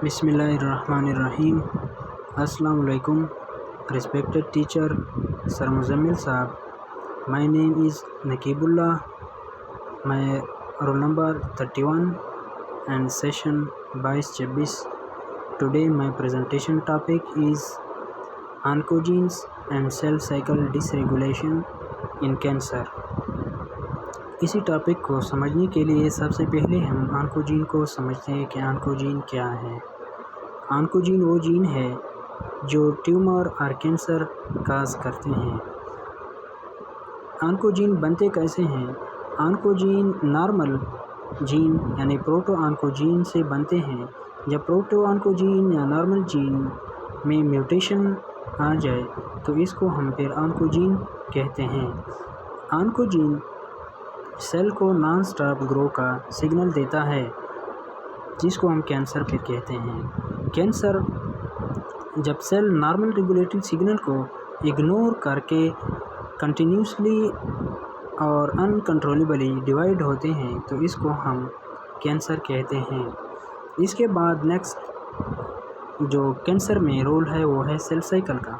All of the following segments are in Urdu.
بسم اللہ الرحمن الرحیم۔ السلام علیکم ریسپیکٹڈ ٹیچر سر مزمل صاحب، مائی نیم از نقیب اللہ، میں roll number 31 and session 22-26۔ Today my presentation topic is oncogenes and cell cycle dysregulation in cancer. اسی ٹاپک کو سمجھنے کے لیے سب سے پہلے ہم آنکوجین کو سمجھتے ہیں کہ آنکوجین کیا ہے۔ آنکوجین وہ جین ہے جو ٹیومر اور کینسر کاز کرتے ہیں۔ آنکوجین بنتے کیسے ہیں؟ آنکوجین نارمل جین یعنی پروٹو آنکوجین سے بنتے ہیں۔ جب پروٹو آنکوجین یا نارمل جین میں میوٹیشن آ جائے تو اس کو ہم پھر آنکوجین کہتے ہیں۔ آنکوجین سیل کو نان سٹاپ گرو کا سگنل دیتا ہے، جس کو ہم کینسر پھر کہتے ہیں۔ کینسر جب سیل نارمل ریگولیٹری سگنل کو اگنور کر کے کنٹینیوسلی اور انکنٹرولیبلی ڈیوائڈ ہوتے ہیں تو اس کو ہم کینسر کہتے ہیں۔ اس کے بعد نیکسٹ جو کینسر میں رول ہے وہ ہے سیل سائیکل کا۔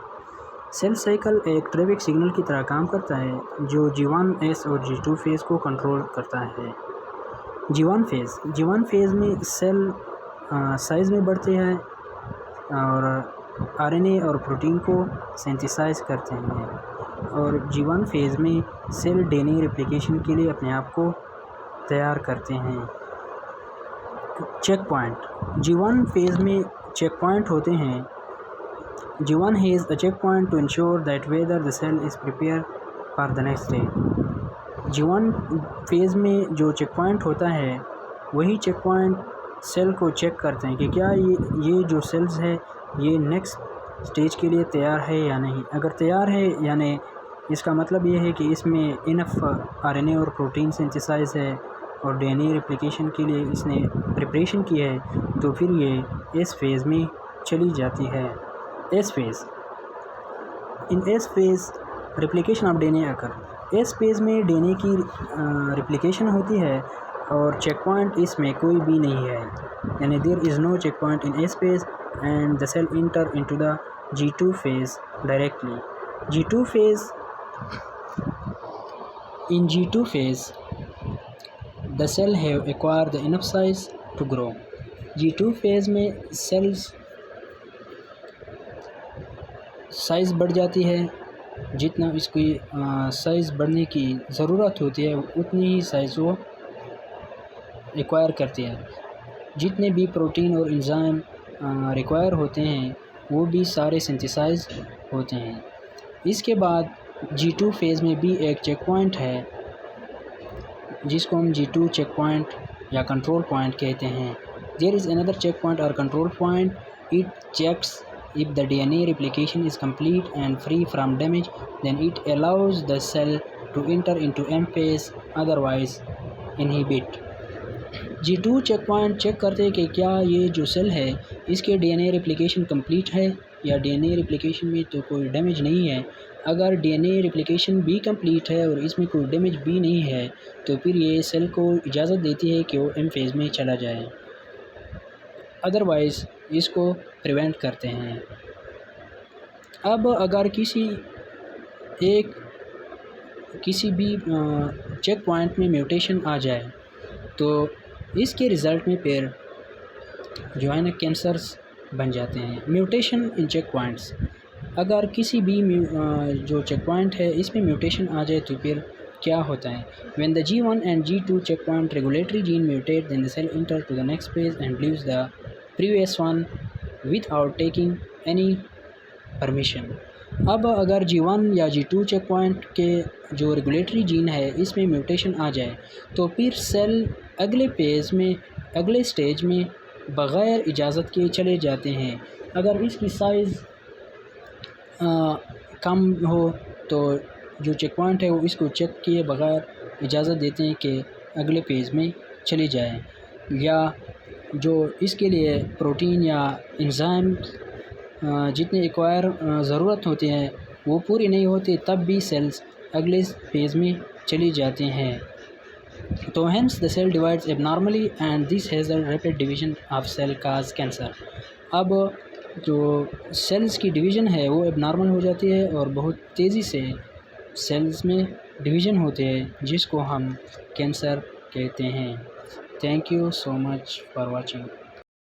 سیل سائیکل ایک ٹریفک سگنل کی طرح کام کرتا ہے جو G1 S اور G2 فیز کو کنٹرول کرتا ہے۔ G1 فیز میں سیل سائز میں بڑھتے ہیں اور RNA اور پروٹین کو سینتھیسائز کرتے ہیں، اور G1 فیز میں سیل DNA ریپلیکیشن کے لیے اپنے آپ کو تیار کرتے ہیں۔ چیک پوائنٹ G1 فیز میں چیک پوائنٹ ہوتے ہیں۔ G1 has a checkpoint to ensure that whether the cell is prepared for the next stage۔ G1 phase میں جو چیک پوائنٹ ہوتا ہے وہی چیک پوائنٹ سیل کو چیک کرتے ہیں کہ کیا یہ جو سیلز ہے یہ نیکسٹ سٹیج کے لیے تیار ہے یا نہیں۔ اگر تیار ہے یعنی اس کا مطلب یہ ہے کہ اس میں انف RNA اور پروٹین سینتھیسائز ہے اور DNA ریپلیکیشن کے لیے اس نے پریپریشن کی ہے، تو پھر یہ اس فیز میں چلی جاتی ہے۔ S phase in S phase replication of DNA occur. S phase میں DNA کی ریپلیکیشن ہوتی ہے اور چیک پوائنٹ اس میں کوئی بھی نہیں ہے، یعنی there is no check point in S phase and the cell enter into the G2 phase directly. G2 phase in G2 phase the cell have acquired the enough size to grow۔ G2 phase میں سیلز سائز بڑھ جاتی ہے، جتنا اس کی سائز بڑھنے کی ضرورت ہوتی ہے اتنی ہی سائز وہ ایکوائر کرتی ہے۔ جتنے بھی پروٹین اور انزائم ریکوائر ہوتے ہیں وہ بھی سارے سنتھیسائز ہوتے ہیں۔ اس کے بعد G2 فیز میں بھی ایک چیک پوائنٹ ہے جس کو ہم G2 چیک پوائنٹ یا کنٹرول پوائنٹ کہتے ہیں۔ There is another checkpoint or control point. It checks if the DNA replication is complete and free from damage, then it allows the cell to enter into M phase, otherwise inhibit۔ G2 check point check کرتے ہیں کہ کیا یہ جو سیل ہے اس کے DNA ریپلیکیشن کمپلیٹ ہے یا DNA ریپلیکیشن میں تو کوئی ڈیمیج نہیں ہے۔ اگر DNA ریپلیکیشن بھی کمپلیٹ ہے اور اس میں کوئی ڈیمیج بھی نہیں ہے تو پھر یہ سیل کو اجازت دیتی ہے کہ وہ M فیز میں چلا جائے، ادروائز اس کو پریونٹ کرتے ہیں۔ اب اگر کسی بھی چیک پوائنٹ میں میوٹیشن آ جائے تو اس کے رزلٹ میں پھر جو ہے نا کینسرز بن جاتے ہیں۔ میوٹیشن ان چیک پوائنٹس، اگر کسی بھی جو چیک پوائنٹ ہے اس میں میوٹیشن آ جائے تو پھر کیا ہوتا ہے؟ When the G1 and G2 checkpoint regulatory gene mutate, then the cell enter to the next phase and leaves the previous one without taking any permission۔ اب اگر G1 یا G2 چیک پوائنٹ کے جو ریگولیٹری جین ہے اس میں میوٹیشن آ جائے تو پھر سیل اگلے سٹیج میں بغیر اجازت کے چلے جاتے ہیں۔ اگر اس کی سائز کم ہو تو جو چیک پوائنٹ ہے وہ اس کو چیک کیے بغیر اجازت دیتے ہیں کہ اگلے فیز میں چلی جائے، یا جو اس کے لیے پروٹین یا انزائم جتنے ایکوائر ضرورت ہوتے ہیں وہ پوری نہیں ہوتی تب بھی سیلز اگلے فیز میں چلی جاتے ہیں۔ تو hence the cell divides abnormally and this has a rapid division of cell cause cancer. اب جو سیلز کی ڈویژن ہے وہ اب نارمل ہو جاتی ہے اور بہت تیزی سے سیلز میں ڈویژن ہوتے ہیں جس کو ہم کینسر کہتے ہیں. Thank you so much for watching.